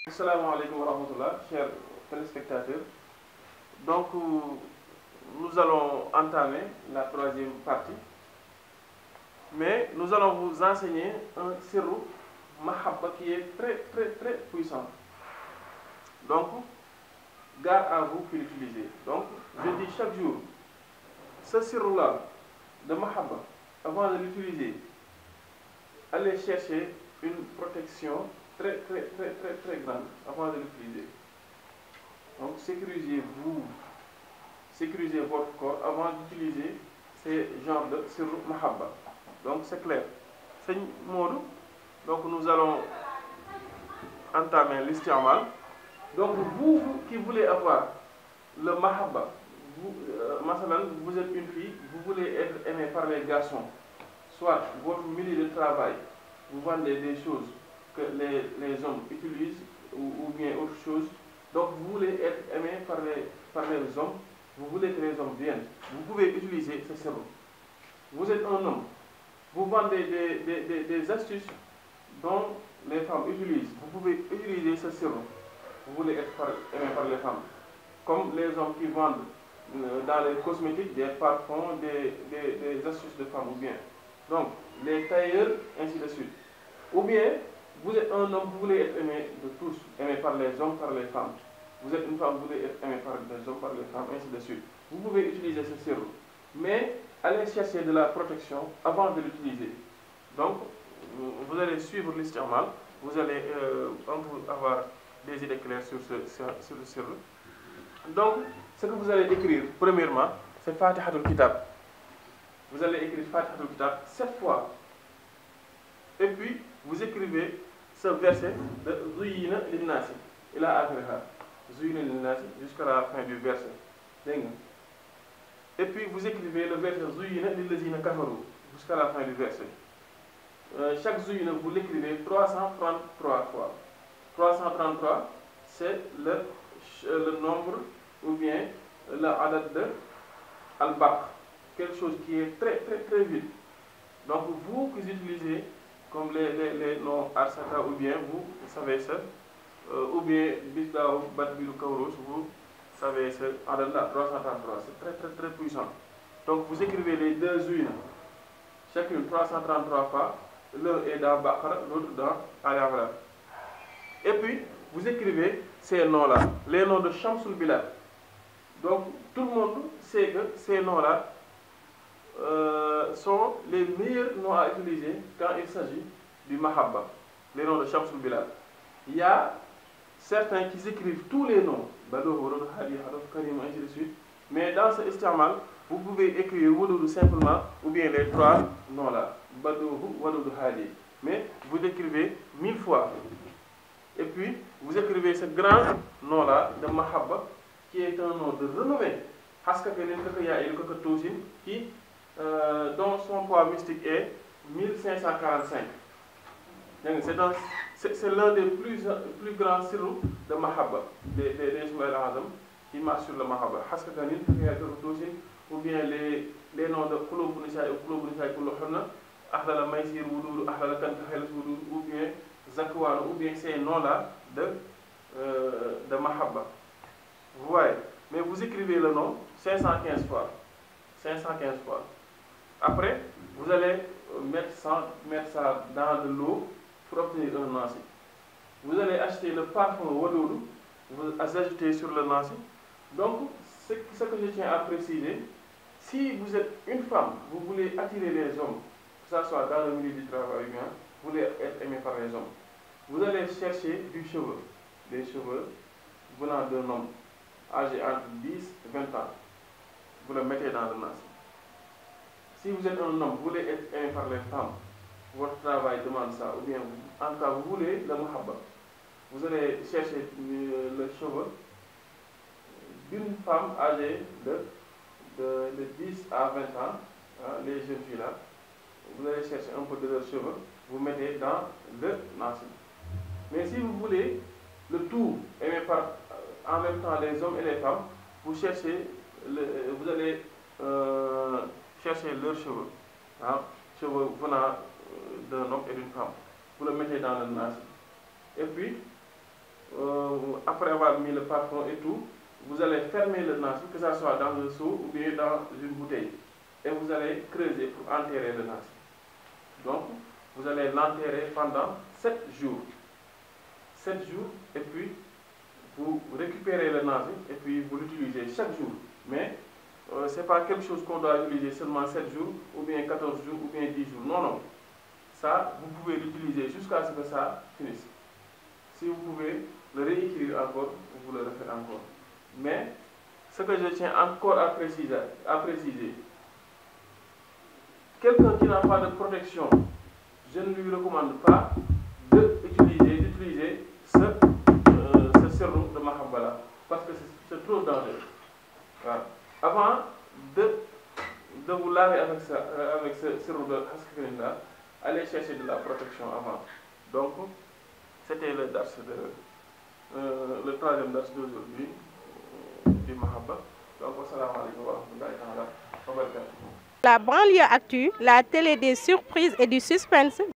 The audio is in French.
Assalamu alaikum wa rahmatullah, chers téléspectateurs. Donc, nous allons entamer la troisième partie, mais nous allons vous enseigner un sirru mahabba qui est très puissant. Donc, gare à vous pour l'utiliser. Donc, je dis chaque jour, ce sirru-là de mahabba, avant de l'utiliser, allez chercher une protection très grande avant de l'utiliser. Donc sécurisez-vous, sécurisez votre corps avant d'utiliser ces genres de sirru mahabba. Donc c'est clair. C'est Modou. Donc nous allons entamer l'isti'mal. Donc vous qui voulez avoir le mahabba, vous êtes une fille, vous voulez être aimée par les garçons, soit votre milieu de travail, vous vendez des choses que les hommes utilisent ou bien autre chose. Donc vous voulez être aimé par les hommes, vous voulez que les hommes viennent. Vous pouvez utiliser ce sirru. Vous êtes un homme, vous vendez des astuces dont les femmes utilisent. Vous pouvez utiliser ce sirru. Vous voulez être aimé par les femmes. Comme les hommes qui vendent dans les cosmétiques des parfums, des astuces de femmes ou bien. Donc les tailleurs, ainsi de suite. Ou bien, vous êtes un homme, vous voulez être aimé de tous, aimé par les hommes, par les femmes. Vous êtes une femme, vous voulez être aimé par les hommes, par les femmes, ainsi de suite. Vous pouvez utiliser ce sirru. Mais allez chercher de la protection avant de l'utiliser. Donc, vous allez suivre l'isti'mal, vous allez avoir des idées claires sur le sirru. Donc, ce que vous allez écrire, premièrement, c'est Fatihatul Kitab. Vous allez écrire Fatihatul Kitab 7 fois. Et puis, vous écrivez ce verset de Zuyina lin-nasi ila akhiriha. Zuyina lin-nasi jusqu'à la fin du verset. Et puis, vous écrivez le verset Zuyina lil-lazina kafaru jusqu'à la fin du verset. Chaque Zuyina, vous l'écrivez 333 fois. 333, c'est le nombre ou bien l'adad de al-baq. Quelque chose qui est très vite. Donc, vous qui utilisez comme les noms Arsata ou bien vous savez ça, ou bien Bisdaou, Badbilou, Kauros, vous savez ça, Adallah 333, c'est très puissant. Donc vous écrivez les deux Zuyina, chacune 333 fois, l'un est dans Bakara, l'autre dans Al-Imran. Et puis vous écrivez ces noms-là, les noms de Shamsul Bilad. Donc tout le monde sait que ces noms-là sont les meilleurs noms à utiliser quand il s'agit du mahabba, les noms de Shamsul Bilad. Il y a certains qui écrivent tous les noms, Badou, Wadoud, Hadi, Hadouf, Karim, ainsi de suite. Mais dans ce isti'mal, vous pouvez écrire Wadoud simplement, ou bien les trois noms-là, Badou, Wadoud, Hadi. Mais vous écrivez 1000 fois. Et puis, vous écrivez ce grand nom-là de mahabba, qui est un nom de renommée. Qui dont son poids mystique est 1545. C'est l'un des plus grands sirru de mahabba, des Ismaïl Azam qui marchent sur le mahabba. Ou bien les noms de Qulub Nisa et Qulub Nisa Kullu Hunna, Ahlal Maysir Wudud, Ahlal Kantahel Wudud, ou bien Zakwan, ou bien ces noms-là de mahabba. Vous voyez, mais vous écrivez le nom 515 fois. 515 fois. Après, vous allez mettre ça dans de l'eau pour obtenir un nasi. Vous allez acheter le parfum Wadoudou, vous ajoutez sur le nasi. Donc, ce que je tiens à préciser, si vous êtes une femme, vous voulez attirer les hommes, que ce soit dans le milieu du travail, bien, vous voulez être aimé par les hommes, vous allez chercher des cheveux venant d'un homme âgé entre 10 et 20 ans. Vous le mettez dans le nasi. Si vous êtes un homme, vous voulez être aimé par les femmes, votre travail demande ça, ou bien en tout cas vous voulez le mahabba, vous allez chercher le cheveu d'une femme âgée de 10 à 20 ans, hein, les jeunes filles là, vous allez chercher un peu de leurs cheveux, vous mettez dans le nasi. Mais si vous voulez le tout aimé par en même temps les hommes et les femmes, vous allez chercher leurs cheveux, hein, cheveux venant d'un homme et d'une femme. Vous le mettez dans le nasi. Et puis, après avoir mis le parfum et tout, vous allez fermer le nasi, que ce soit dans le seau ou bien dans une bouteille. Et vous allez creuser pour enterrer le nasi. Donc, vous allez l'enterrer pendant 7 jours. 7 jours, et puis vous récupérez le nasi et puis vous l'utilisez chaque jour. Mais ce n'est pas quelque chose qu'on doit utiliser seulement 7 jours, ou bien 14 jours, ou bien 10 jours. Non, non. Ça, vous pouvez l'utiliser jusqu'à ce que ça finisse. Si vous pouvez le réécrire encore, vous le refaites encore. Mais, ce que je tiens encore à préciser, quelqu'un qui n'a pas de protection, je ne lui recommande pas d'utiliser ce sérum de Mahabba, parce que c'est trop dangereux. Voilà. Avant de vous laver avec ce sérum de Haskakanin là, allez chercher de la protection avant. Donc, c'était le troisième dars d'aujourd'hui du Mahabba. Donc, assalamu alaikum wa rahmatullahi wa barakatuh. La banlieue actu, la télé des surprises et du suspense.